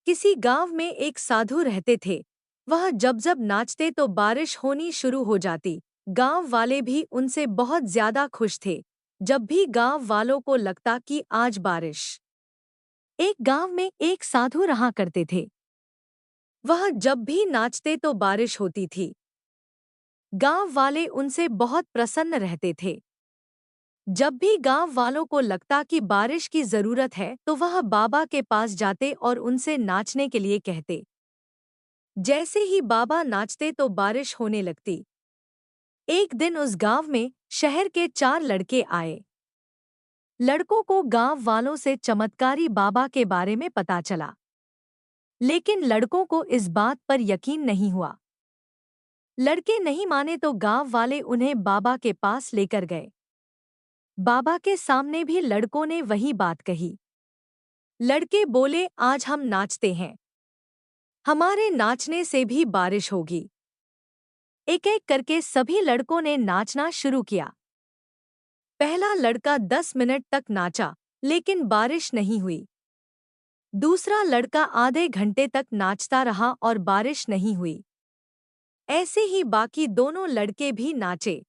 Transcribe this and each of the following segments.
किसी गांव में एक साधु रहते थे। वह जब जब नाचते तो बारिश होनी शुरू हो जाती। गांव वाले भी उनसे बहुत ज्यादा खुश थे। जब भी गांव वालों को लगता कि आज बारिश। एक गांव में एक साधु रहा करते थे। वह जब भी नाचते तो बारिश होती थी। गांव वाले उनसे बहुत प्रसन्न रहते थे। जब भी गांव वालों को लगता कि बारिश की जरूरत है तो वह बाबा के पास जाते और उनसे नाचने के लिए कहते। जैसे ही बाबा नाचते तो बारिश होने लगती। एक दिन उस गांव में शहर के 4 लड़के आए। लड़कों को गांव वालों से चमत्कारी बाबा के बारे में पता चला, लेकिन लड़कों को इस बात पर यकीन नहीं हुआ। लड़के नहीं माने तो गांव वाले उन्हें बाबा के पास लेकर गए। बाबा के सामने भी लड़कों ने वही बात कही। लड़के बोले, आज हम नाचते हैं, हमारे नाचने से भी बारिश होगी। एक एक करके सभी लड़कों ने नाचना शुरू किया। पहला लड़का 10 मिनट तक नाचा, लेकिन बारिश नहीं हुई। दूसरा लड़का आधे घंटे तक नाचता रहा और बारिश नहीं हुई। ऐसे ही बाकी दोनों लड़के भी नाचे,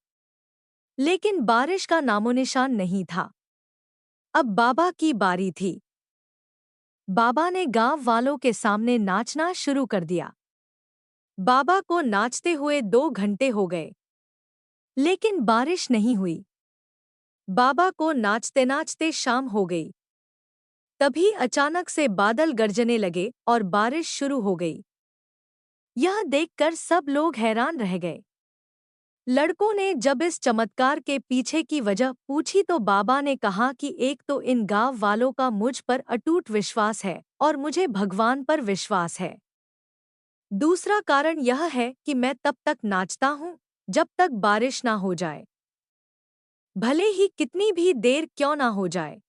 लेकिन बारिश का नामोनिशान नहीं था। अब बाबा की बारी थी। बाबा ने गांव वालों के सामने नाचना शुरू कर दिया। बाबा को नाचते हुए 2 घंटे हो गए, लेकिन बारिश नहीं हुई। बाबा को नाचते नाचते शाम हो गई। तभी अचानक से बादल गरजने लगे और बारिश शुरू हो गई। यह देखकर सब लोग हैरान रह गए। लड़कों ने जब इस चमत्कार के पीछे की वजह पूछी तो बाबा ने कहा कि एक तो इन गांव वालों का मुझ पर अटूट विश्वास है और मुझे भगवान पर विश्वास है। दूसरा कारण यह है कि मैं तब तक नाचता हूँ जब तक बारिश ना हो जाए, भले ही कितनी भी देर क्यों ना हो जाए।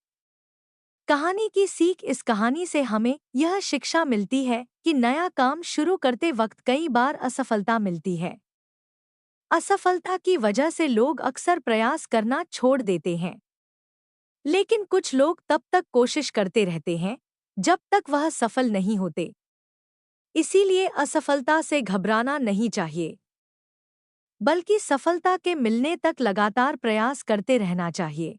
कहानी की सीख, इस कहानी से हमें यह शिक्षा मिलती है कि नया काम शुरू करते वक्त कई बार असफलता मिलती है। असफलता की वजह से लोग अक्सर प्रयास करना छोड़ देते हैं, लेकिन कुछ लोग तब तक कोशिश करते रहते हैं जब तक वह सफल नहीं होते। इसीलिए असफलता से घबराना नहीं चाहिए, बल्कि सफलता के मिलने तक लगातार प्रयास करते रहना चाहिए।